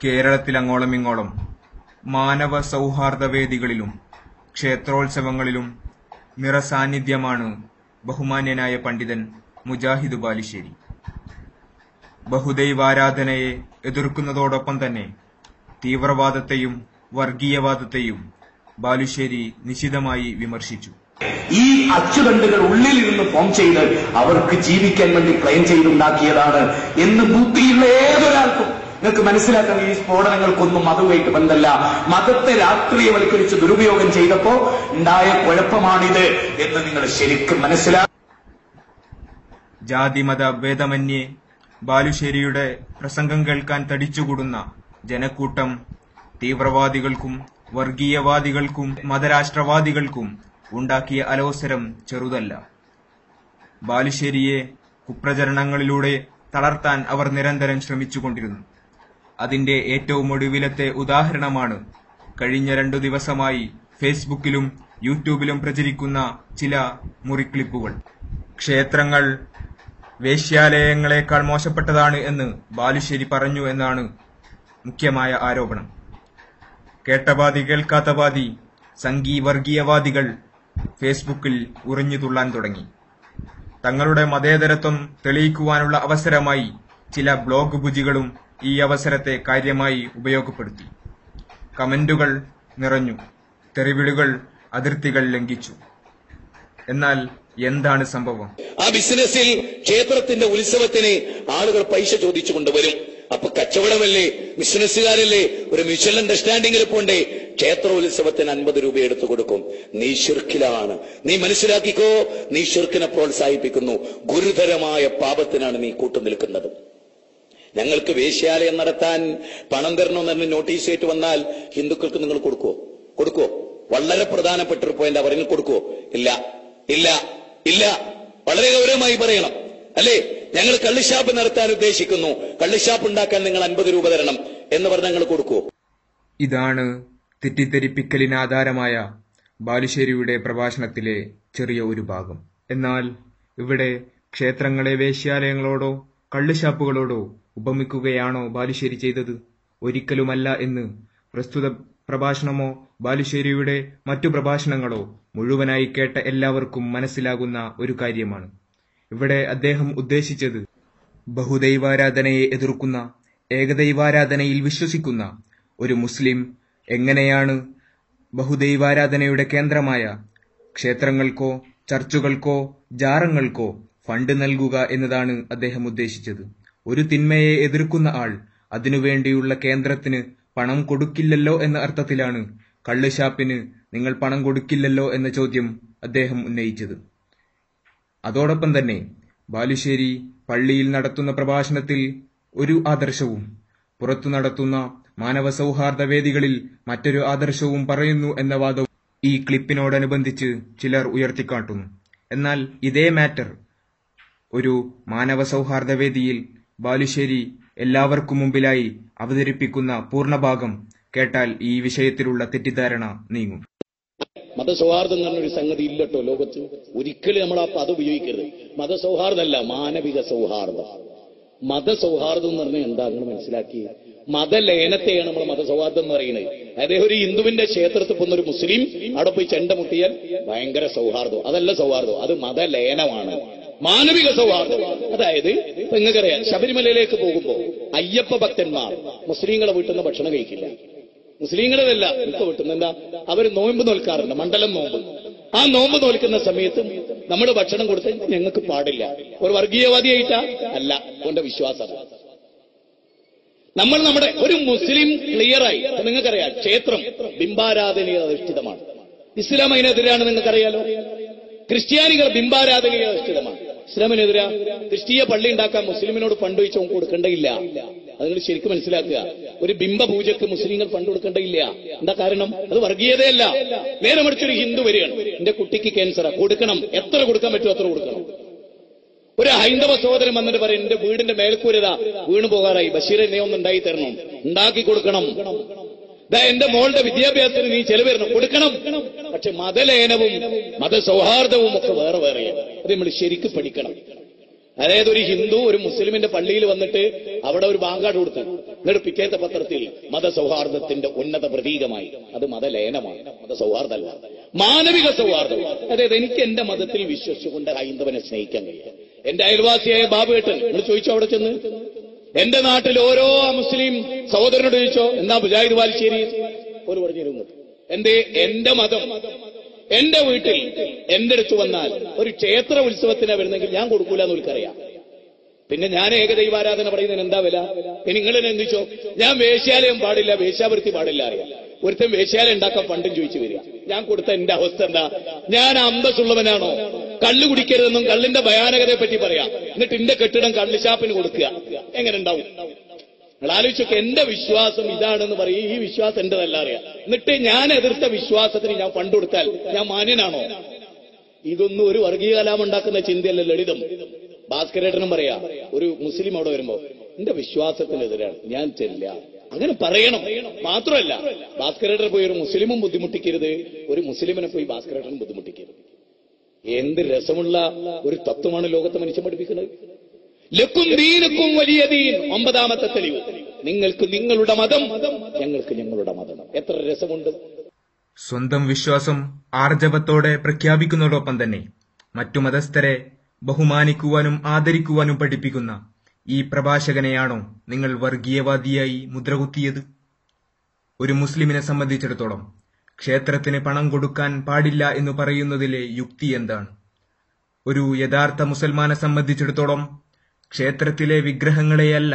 കേരളത്തിലങ്ങോളമിങ്ങോളം മാനവ സൗഹാർദ്ദവേദികളിലും ക്ഷേത്രോത്സവങ്ങളിലും നിറസാന്നിധ്യമാണ് ബഹുമാന്യനായ പണ്ഡിതൻ മുജാഹിദ് ബാലുശ്ശേരി. ബഹുദൈവാരാധനയെ എതിർക്കുന്നതോടൊപ്പം തന്നെ തീവ്രവാദത്തെയും വർഗീയവാദത്തെയും ബാലുശ്ശേരി നിശിതമായി വിമർശിച്ചു. ഈ അച്ചുതണ്ടുകൾ ഉള്ളിൽ നിന്ന് ഫോം ചെയ്ത് അവർക്ക് ജീവിക്കാൻ വേണ്ടി പ്ലാൻ ചെയ്തുണ്ടാക്കിയതാണ് എന്ന് ബുദ്ധിയുള്ള ഏതൊരാൾക്കും നിങ്ങൾക്ക് മനസ്സിലാക്കാൻ ഈ സ്ഫോടനങ്ങൾക്കൊന്നും മതവുമായിട്ട് ബന്ധമല്ല. മതത്തെ രാഷ്ട്രീയവൽക്കരിച്ച് ദുരുപയോഗം ചെയ്തപ്പോ ഉണ്ടായ കുഴപ്പമാണിത് എന്ന് നിങ്ങൾ ശരിക്കും മനസ്സിലാക്കും. ജാതിമത ഭേദമന്യേ ബാലുശ്ശേരിയുടെ പ്രസംഗം കേൾക്കാൻ തടിച്ചുകൂടുന്ന ജനക്കൂട്ടം തീവ്രവാദികൾക്കും വർഗീയവാദികൾക്കും മതരാഷ്ട്രവാദികൾക്കും ഉണ്ടാക്കിയ അലോസരം ചെറുതല്ല. ബാലുശ്ശേരിയെ കുപ്രചരണങ്ങളിലൂടെ തളർത്താൻ അവർ നിരന്തരം ശ്രമിച്ചുകൊണ്ടിരുന്നു. അതിന്റെ ഏറ്റവും ഒടുവിലത്തെ ഉദാഹരണമാണ് കഴിഞ്ഞ 2 ദിവസമായി ഫേസ്ബുക്കിലും യൂട്യൂബിലും പ്രചരിക്കുന്ന ചില മുറിക്ലിപ്പുകൾ. ക്ഷേത്രങ്ങൾ വേശ്യാലയങ്ങളെക്കാൾ മോശപ്പെട്ടതാണ് എന്ന് ബാലുശ്ശേരി പറഞ്ഞു എന്നാണ് മുഖ്യമായ ആരോപണം. കേട്ടപാതി കേൾക്കാത്തപാതി സംഘീ വർഗീയവാദികൾ ഫേസ്ബുക്കിൽ ഉറിഞ്ഞു തുള്ളാൻ തുടങ്ങി. തങ്ങളുടെ മതേതരത്വം തെളിയിക്കുവാനുള്ള അവസരമായി ചില ബ്ലോഗ് ഭുജികളും ഈ അവസരത്തെ കാര്യമായി ഉപയോഗപ്പെടുത്തി. കമന്റുകൾ നിറഞ്ഞു, തെറിവിളികൾ അതിർത്തികൾ ലംഘിച്ചു. എന്നാൽ എന്താണ് സംഭവം? ആ ബിസിനസ്സിൽ ക്ഷേത്രത്തിന്റെ ഉത്സവത്തിന് ആളുകൾ പൈസ ചോദിച്ചു കൊണ്ടുവരും. അപ്പൊ കച്ചവടമല്ലേ, ബിസിനസ്സുകാരല്ലേ, ഒരു മ്യൂച്വൽ അണ്ടർസ്റ്റാൻഡിംഗിൽ പോണ്ടേ. ക്ഷേത്രോത്സവത്തിന് 50 രൂപ എടുത്തു കൊടുക്കും. നീ ശിർക്കിലാണ്. നീ മനസ്സിലാക്കിക്കോ, നീ ശിർക്കിനെ പ്രോത്സാഹിപ്പിക്കുന്നു. ഗുരുതരമായ പാപത്തിനാണ് നീ കൂട്ടുനിൽക്കുന്നത്. ഞങ്ങൾക്ക് വേശ്യാലയം നടത്താൻ പണം തരണമെന്ന് പറഞ്ഞ് നോട്ടീസ് ആയിട്ട് വന്നാൽ ഹിന്ദുക്കൾക്ക് നിങ്ങൾ കൊടുക്കുവോ? വളരെ പ്രധാനപ്പെട്ട ഒരു പോയിന്റ് അവരിൽ കൊടുക്കുവോ? ഇല്ല ഇല്ല ഇല്ല. വളരെ ഗൗരവമായി പറയണം, അല്ലേ? ഞങ്ങൾ കള്ളുഷാപ്പ് നടത്താൻ ഉദ്ദേശിക്കുന്നു, കള്ളുഷാപ്പ് ഉണ്ടാക്കാൻ നിങ്ങൾ 50 രൂപ തരണം എന്ന് പറഞ്ഞ് ഞങ്ങൾ കൊടുക്കുവോ? ഇതാണ് തെറ്റിദ്ധരിപ്പിക്കലിന് ആധാരമായ ബാലുശ്ശേരിയുടെ പ്രഭാഷണത്തിലെ ചെറിയ ഒരു ഭാഗം. എന്നാൽ ഇവിടെ ക്ഷേത്രങ്ങളെ വേശ്യാലയങ്ങളോടോ കള്ളുഷാപ്പുകളോടോ ഉപമിക്കുകയാണോ ബാലുശ്ശേരി ചെയ്തത്? ഒരിക്കലുമല്ല എന്ന് പ്രസ്തുത പ്രഭാഷണമോ ബാലുശ്ശേരിയുടെ മറ്റു പ്രഭാഷണങ്ങളോ മുഴുവനായി കേട്ട എല്ലാവർക്കും മനസ്സിലാകുന്ന ഒരു കാര്യമാണ്. ഇവിടെ അദ്ദേഹം ഉദ്ദേശിച്ചത് ബഹുദൈവാരാധനയെ എതിർക്കുന്ന, ഏകദൈവാരാധനയിൽ വിശ്വസിക്കുന്ന ഒരു മുസ്ലിം എങ്ങനെയാണ് ബഹുദൈവാരാധനയുടെ കേന്ദ്രമായ ക്ഷേത്രങ്ങൾക്കോ ചർച്ചുകൾക്കോ ജാറങ്ങൾക്കോ ഫണ്ട് നൽകുക എന്നതാണ് അദ്ദേഹം ഉദ്ദേശിച്ചത്. ഒരു തിന്മയെ എതിർക്കുന്ന ആൾ അതിനുവേണ്ടിയുള്ള കേന്ദ്രത്തിന് പണം കൊടുക്കില്ലല്ലോ എന്ന അർത്ഥത്തിലാണ് കള്ളുഷാപ്പിന് നിങ്ങൾ പണം കൊടുക്കില്ലല്ലോ എന്ന ചോദ്യം അദ്ദേഹം ഉന്നയിച്ചത്. അതോടൊപ്പം തന്നെ ബാലുശ്ശേരി പള്ളിയിൽ നടത്തുന്ന പ്രഭാഷണത്തിൽ ഒരു ആദർശവും പുറത്തു നടത്തുന്ന മാനവ സൗഹാർദ്ദ വേദികളിൽ മറ്റൊരു ആദർശവും പറയുന്നു എന്ന വാദവും ഈ ക്ലിപ്പിനോടനുബന്ധിച്ച് ചിലർ ഉയർത്തിക്കാട്ടുന്നു. എന്നാൽ ഇതേ മാറ്റർ ഒരു മാനവ സൗഹാർദ്ദ വേദിയിൽ ബാലുശ്ശേരി എല്ലാവർക്കും മുമ്പിലായി അവതരിപ്പിക്കുന്ന പൂർണ്ണഭാഗം കേട്ടാൽ ഈ വിഷയത്തിലുള്ള തെറ്റിദ്ധാരണ നീങ്ങും. മതസൗഹാർദ്ദം എന്ന് പറഞ്ഞൊരു സംഗതി ഇല്ലട്ടോ ലോകത്ത്. ഒരിക്കലും നമ്മൾ ആ പദം ഉപയോഗിക്കരുത്. മതസൗഹാർദ്ദമല്ല, മാനവിക സൗഹാർദ്ദം. മതസൗഹാർദ്ദം എന്ന് പറഞ്ഞാൽ എന്താ നിങ്ങൾ മനസ്സിലാക്കി? മതലയനത്തെയാണ് നമ്മൾ മതസൗഹാർദ്ദം എന്ന് പറയുന്നത്. അതായത് ഒരു ഹിന്ദുവിന്റെ ക്ഷേത്രത്തിൽ പോകുന്ന ഒരു മുസ്ലിം അവിടെ പോയി ചെണ്ട മുട്ടിയാൽ ഭയങ്കര സൗഹാർദ്ദം. അതല്ല സൗഹാർദ്ദം, അത് മതലയനമാണ്. മാനവിക സൗഹാർദ്ദം അതായത് ഇപ്പൊ നിങ്ങൾക്കറിയാം, ശബരിമലയിലേക്ക് പോകുമ്പോൾ അയ്യപ്പ ഭക്തന്മാർ മുസ്ലിങ്ങളെ വീട്ടിൽ നിന്ന് ഭക്ഷണം കഴിക്കില്ല. മുസ്ലിങ്ങളതല്ല, ഇപ്പൊ വീട്ടുന്ന എന്താ, അവർ നോമ്പ് നോൽക്കാറുണ്ട്, മണ്ഡലം നോമ്പ്. ആ നോമ്പ് നോൽക്കുന്ന സമയത്ത് നമ്മൾ ഭക്ഷണം കൊടുത്ത് ഞങ്ങൾക്ക് പാടില്ല. ഒരു വർഗീയവാദിയായിട്ടാ അല്ല, അവന്റെ വിശ്വാസം. നമ്മുടെ ഒരു മുസ്ലിം ക്ലിയറായി നിങ്ങൾക്കറിയാം, ക്ഷേത്രം ബിംബാരാധനയിൽ അധിഷ്ഠിതമാണ്. ഇസ്ലാം അതിനെതിരാണ്, നിങ്ങൾക്കറിയാലോ. ക്രിസ്ത്യാനികൾ ബിംബാരാധനയിൽ അധിഷ്ഠിതമാണ്. ഇസ്ലാമിനെതിരാ. ക്രിസ്തീയ പള്ളി ഉണ്ടാക്കാൻ മുസ്ലിമിനോട് ഫണ്ട് വെച്ച് കൊടുക്കേണ്ടയില്ല. അത് നിങ്ങൾ ശരിക്കും മനസ്സിലാക്കുക. ഒരു ബിംബ പൂജക്ക് മുസ്ലിങ്ങൾ ഫണ്ട് കൊടുക്കേണ്ടയില്ല. എന്താ കാരണം? അത് വർഗീയതയല്ല. നേരെ മറിച്ചൊരു ഹിന്ദു വരികയാണ്, എന്റെ കുട്ടിക്ക് ക്യാൻസറാ, കൊടുക്കണം, എത്ര കൊടുക്കാൻ പറ്റുമോ അത്ര കൊടുക്കണം. ഒരു ഹൈന്ദവ സഹോദരൻ വന്നിട്ട് പറയും, എന്റെ വീടിന്റെ മേൽക്കൂരതാ വീണു പോകാറായി, ബഷീർ എന്നെ ഒന്ന് ഉണ്ടാക്കി തരണം, ഉണ്ടാക്കി കൊടുക്കണം. എന്റെ മോളുടെ വിദ്യാഭ്യാസത്തിന് നീ ചെലവ് തരണം, കൊടുക്കണം. പക്ഷെ മതലയനവും മതസൗഹാർദ്ദവും ഒക്കെ വേറെ വേറെയാണ്. അത് നമ്മൾ ശരിക്കും പഠിക്കണം. അതായത് ഒരു ഹിന്ദു ഒരു മുസ്ലിമിന്റെ പള്ളിയിൽ വന്നിട്ട് അവിടെ ഒരു ബാങ്കാട് കൊടുത്തു, എന്നിട്ട് പിറ്റേത്തെ പത്രത്തിൽ മതസൗഹാർദ്ദത്തിന്റെ ഉന്നത പ്രതീകമായി. അത് മതലയനമാണ്, മതസൗഹാർദ്ദമല്ല, മാനവിക സൗഹാർദ്ദം. അതായത് എനിക്ക് എന്റെ മതത്തിൽ വിശ്വസിച്ചുകൊണ്ട് ഹൈന്ദവനെ സ്നേഹിക്കാൻ കഴിയും. എന്റെ അയൽവാസിയായ ബാബുവേട്ടൻ, നിങ്ങൾ ചോദിച്ചോ അവിടെ ചെന്ന്, എന്റെ നാട്ടിൽ ഓരോ മുസ്ലിം സഹോദരനോട് ചോദിച്ചോ എന്താ മുജാഹിദ് ബാലുശ്ശേരി, ഒരു പറഞ്ഞിരുന്നു. എന്റെ മതം എന്റെ വീട്ടിൽ എന്റെ അടുത്ത് വന്നാൽ ഒരു ക്ഷേത്ര ഉത്സവത്തിനാണ് വരുന്നെങ്കിൽ ഞാൻ കൊടുക്കൂല എന്ന് എനിക്കറിയാം. പിന്നെ ഞാൻ ഏകദൈവാരാധന പറയുന്നതിന് എന്താ വില? ഇനി നിങ്ങൾ തന്നെ എന്തിച്ചോ, ഞാൻ വേശ്യാലയം പാടില്ല, വേശ്യാവൃത്തി പാടില്ല അറിയാം. ഒരുത്തൻ വേശ്യാലയം ഉണ്ടാക്കാൻ ഫണ്ടും ചോദിച്ചു വരിക. ഞാൻ കൊടുത്ത എന്റെ അവസ്ഥ എന്താ? ഞാൻ അന്തസ്സുള്ളവനാണോ? കള്ളു കുടിക്കരുതെന്നും കള്ളിന്റെ ഭയാനകതയെ പറ്റി പറയാം, എന്നിട്ട് എന്റെ കെട്ടിടം കള്ള് ഷാപ്പിന് കൊടുക്കുക, എങ്ങനെ ഉണ്ടാവും? നിങ്ങൾ ആലോചിച്ചൊക്കെ, എന്റെ വിശ്വാസം ഇതാണെന്ന് പറയും, ഈ വിശ്വാസം എന്റെതല്ല അറിയാം. എന്നിട്ട് ഞാൻ എതിർത്ത വിശ്വാസത്തിന് ഞാൻ ഫണ്ട് കൊടുത്താൽ ഞാൻ മാന്യനാണോ? ഇതൊന്നും ഒരു വർഗീയ കലാപം ഉണ്ടാക്കുന്ന ചിന്തയല്ല, ലളിതം. ഭാസ്കരേട്ടനും പറയാ, ഒരു മുസ്ലിം അവിടെ വരുമ്പോ എന്റെ വിശ്വാസത്തിനെതിരാണ്, ഞാൻ ചെല്ല, അങ്ങനെ പറയണം. മാത്രമല്ല, ഭാസ്കരേട്ടനെ പോയി ഒരു മുസ്ലിമും ബുദ്ധിമുട്ടിക്കരുത്, ഒരു മുസ്ലിമിനെ പോയി ഭാസ്കരേട്ടനും ബുദ്ധിമുട്ടിക്കരുത്. എന്ത് രസമുള്ള ഒരു തത്വമാണ് ലോകത്തെ മനുഷ്യൻ പഠിപ്പിക്കുന്നത്. ലക്കും ദീനുക്കും വലിയ ദീൻ, 9ാമത്തെ തെളിവ്. നിങ്ങൾക്ക് നിങ്ങളുടെ മതം, ഞങ്ങൾക്ക് ഞങ്ങളുടെ മതം. എത്ര രസമുണ്ട്! സ്വന്തം വിശ്വാസം ആർജവത്തോടെ പ്രഖ്യാപിക്കുന്നതോടൊപ്പം തന്നെ മറ്റു മതസ്ഥരെ ബഹുമാനിക്കുവാനും ആദരിക്കുവാനും പഠിപ്പിക്കുന്ന ഈ പ്രഭാഷകനെയാണോ നിങ്ങൾ വർഗീയവാദിയായി മുദ്രകുത്തിയത്? ഒരു മുസ്ലിമിനെ സംബന്ധിച്ചിടത്തോളം ക്ഷേത്രത്തിന് പണം കൊടുക്കാൻ പാടില്ല എന്ന് പറയുന്നതിലെ യുക്തി എന്താണ്? ഒരു യഥാർത്ഥ മുസൽമാനെ സംബന്ധിച്ചിടത്തോളം ക്ഷേത്രത്തിലെ വിഗ്രഹങ്ങളെയല്ല,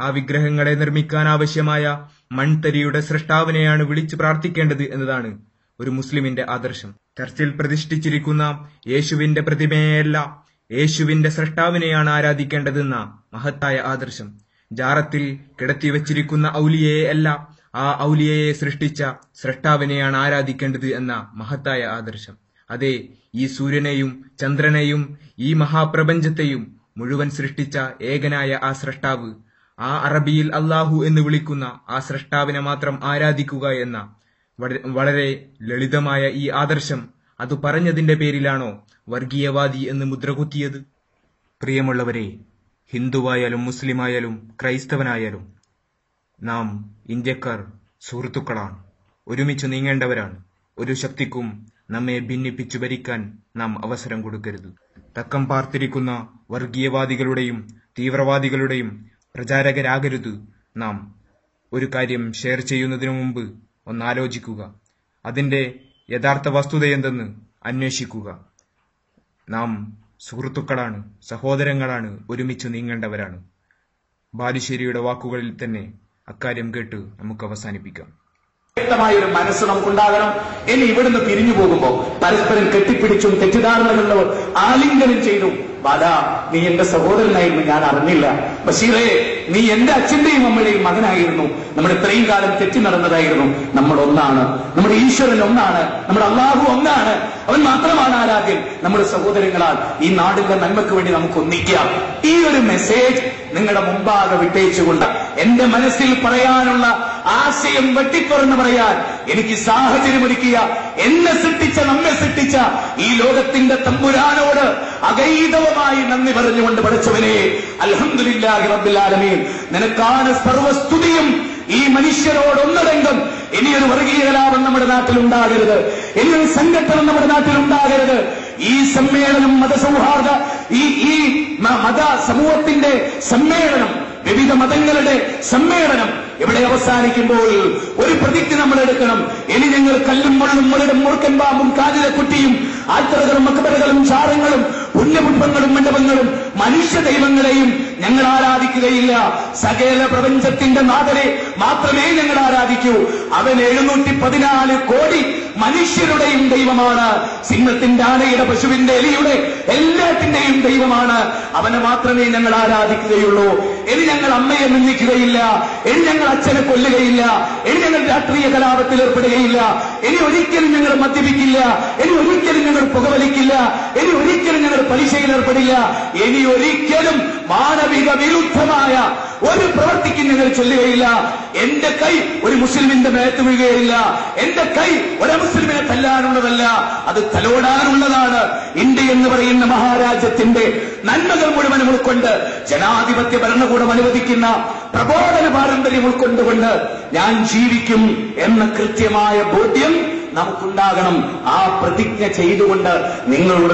ആ വിഗ്രഹങ്ങളെ നിർമ്മിക്കാൻ ആവശ്യമായ മൺതരിയുടെ സൃഷ്ടാവിനെയാണ് വിളിച്ചു പ്രാർത്ഥിക്കേണ്ടത് എന്നതാണ് ഒരു മുസ്ലിമിന്റെ ആദർശം. ചർച്ചിൽ പ്രതിഷ്ഠിച്ചിരിക്കുന്ന യേശുവിന്റെ പ്രതിമയെയല്ല, യേശുവിന്റെ സൃഷ്ടാവിനെയാണ് ആരാധിക്കേണ്ടതെന്ന മഹത്തായ ആദർശം. ജാറത്തിൽ കിടത്തിവച്ചിരിക്കുന്ന ഔലിയയെ അല്ല, ആ ഔലിയയെ സൃഷ്ടിച്ച സൃഷ്ടാവിനെയാണ് ആരാധിക്കേണ്ടത് എന്ന മഹത്തായ ആദർശം. അതെ, ഈ സൂര്യനെയും ചന്ദ്രനെയും ഈ മഹാപ്രപഞ്ചത്തെയും മുഴുവൻ സൃഷ്ടിച്ച ഏകനായ ആ സൃഷ്ടാവ്, ആ അറബിയിൽ അല്ലാഹു എന്ന് വിളിക്കുന്ന ആ സൃഷ്ടാവിനെ മാത്രം ആരാധിക്കുക എന്ന വളരെ ലളിതമായ ഈ ആദർശം, അത് പറഞ്ഞതിന്റെ പേരിലാണോ വർഗീയവാദി എന്ന് മുദ്രകുത്തിയത്? പ്രിയമുള്ളവരെ, ഹിന്ദുവായാലും മുസ്ലിമായാലും ക്രൈസ്തവനായാലും നാം ഇന്ത്യക്കാർ സുഹൃത്തുക്കളാണ്, ഒരുമിച്ച് നീങ്ങേണ്ടവരാണ്. ഒരു ശക്തിക്കും നമ്മെ ഭിന്നിപ്പിച്ചു ഭരിക്കാൻ നാം അവസരം കൊടുക്കരുത്. തക്കം പാർത്തിരിക്കുന്ന വർഗീയവാദികളുടെയും തീവ്രവാദികളുടെയും പ്രചാരകരാകരുത് നാം. ഒരു കാര്യം ഷെയർ ചെയ്യുന്നതിനു മുമ്പ് ഒന്നാലോചിക്കുക, അതിന്റെ യഥാർത്ഥ വസ്തുതയെന്തെന്ന് അന്വേഷിക്കുക. നാം സുഹൃത്തുക്കളാണ്, സഹോദരങ്ങളാണ്, ഒരുമിച്ച് നീങ്ങേണ്ടവരാണ്. ബാലുശ്ശേരിയുടെ വാക്കുകളിൽ തന്നെ അക്കാര്യം കേട്ട് നമുക്ക് അവസാനിപ്പിക്കാം. വ്യക്തമായൊരു മനസ്സ് നമുക്കുണ്ടാകണം. ഇനി ഇവിടുന്ന് പിരിഞ്ഞു പോകുമ്പോ പരസ്പരം കെട്ടിപ്പിടിച്ചും തെറ്റിദ്ധാരണകളിലോ ആലിംഗനം ചെയ്തും, ബാലാ നീ എന്റെ സഹോദരനായിരുന്നു, ഞാൻ അറിഞ്ഞില്ല. ബഷീറേ നീ എന്റെ അച്ഛന്റെയും അമ്മയുടെയും മകനായിരുന്നു, നമ്മൾ ഇത്രയും കാലം തെറ്റി നടന്നതായിരുന്നു. നമ്മൾ ഒന്നാണ്, നമ്മുടെ ഈശ്വരൻ ഒന്നാണ്, നമ്മുടെ അള്ളാഹു ഒന്നാണ്, അവൻ മാത്രമാണ് ആരാധ്യൻ. നമ്മുടെ സഹോദരങ്ങളാൽ ഈ നാടിന്റെ നന്മയ്ക്ക് വേണ്ടി നമുക്ക് ഒന്നിക്കാം. ഈ ഒരു മെസ്സേജ് നിങ്ങളുടെ മുമ്പാകെ വിട്ടേച്ചുകൊണ്ട് എന്റെ മനസ്സിൽ പറയാനുള്ള ആശയം വെട്ടിത്തുറന്ന് പറയാൻ എനിക്ക് സാഹചര്യമൊരുക്കിയ എന്നെ സൃഷ്ടിച്ച, നമ്മെ സൃഷ്ടിച്ച ഈ ലോകത്തിന്റെ തമ്പുരാനോട് അഗൈതവമായി നന്ദി പറഞ്ഞുകൊണ്ട് പഠിച്ചവനെ, അൽഹംദുലില്ലാഹി റബ്ബിൽ ആലമീൻ, നിനക്കാണ് സർവസ്തുതിയും. ഈ മനുഷ്യരോട് ഒന്നടങ്കം ഇനിയൊരു വർഗീയ കലാപം നമ്മുടെ നാട്ടിലുണ്ടാകരുത്, ഇനിയൊരു സംഘട്ടനം നമ്മുടെ നാട്ടിലുണ്ടാകരുത്. ഈ സമ്മേളനം മതസൗഹാർദ്ദ, ഈ മത സമൂഹത്തിന്റെ സമ്മേളനം, വിവിധ മതങ്ങളുടെ സമ്മേളനം ഇവിടെ അവസാനിക്കുമ്പോൾ ഒരു പ്രതിജ്ഞ നമ്മൾ എടുക്കണം. ഇനി ഞങ്ങൾ കല്ലും മണ്ണും മുരടും മുറുക്കൻ പാമ്പും കാതിരക്കുട്ടിയും ആൽത്തറകളും മക്ബറകളും ചാരങ്ങളും പുണ്യപുഷ്പങ്ങളും മണ്ഡപങ്ങളും മനുഷ്യ ദൈവങ്ങളെയും ഞങ്ങൾ ആരാധിക്കുകയില്ല. സകല പ്രപഞ്ചത്തിന്റെ നാഥനെ മാത്രമേ ഞങ്ങൾ ആരാധിക്കൂ. അവൻ 714 കോടി മനുഷ്യരുടെയും ദൈവമാണ്. സിംഹത്തിന്റെ, ആനയുടെ, പശുവിന്റെ, എലിയുടെ എല്ലാത്തിന്റെയും ദൈവമാണ്. അവനെ മാത്രമേ ഞങ്ങൾ ആരാധിക്കുകയുള്ളൂ. ഇനി ഞങ്ങൾ അമ്മയെ നിന്ദിക്കുകയില്ല, ഇനി ഞങ്ങൾ അച്ഛനെ കൊല്ലുകയില്ല, ഇനി ഞങ്ങൾ രാഷ്ട്രീയ കലാപത്തിൽ ഏർപ്പെടുകയില്ല, ഇനി ഒരിക്കലും ഞങ്ങൾ മദ്യപിക്കില്ല, ഇനി ഒരിക്കലും ഞങ്ങൾ പുകവലിക്കില്ല, ഇനി ഒരിക്കലും ഞങ്ങൾ പലിശയിൽ ഏർപ്പെടില്ല, ഇനി ഒരിക്കലും മാനവിക വിരുദ്ധമായ ഒരു പ്രവൃത്തിക്ക് നിങ്ങൾ ചൊല്ലുകയില്ല. എന്റെ കൈ ഒരു മുസ്ലിമിന്റെ മേത്ത് വീഴുകയില്ല. എന്റെ കൈ ഒരു മുസ്ലിമിനെ തല്ലാനുള്ളതല്ല, അത് തലോടാനുള്ളതാണ്. ഇന്ത്യ എന്ന് പറയുന്ന മഹാരാജ്യത്തിന്റെ നന്മകൾ മുഴുവനും ഉൾക്കൊണ്ട്, ജനാധിപത്യ ഭരണകൂടം അനുവദിക്കുന്ന പ്രബോധന പാരമ്പര്യം ഉൾക്കൊണ്ടുകൊണ്ട് ഞാൻ ജീവിക്കും എന്ന കൃത്യമായ ബോധ്യം നമുക്കുണ്ടാകണം. ആ പ്രതിജ്ഞ ചെയ്തുകൊണ്ട് നിങ്ങളോട്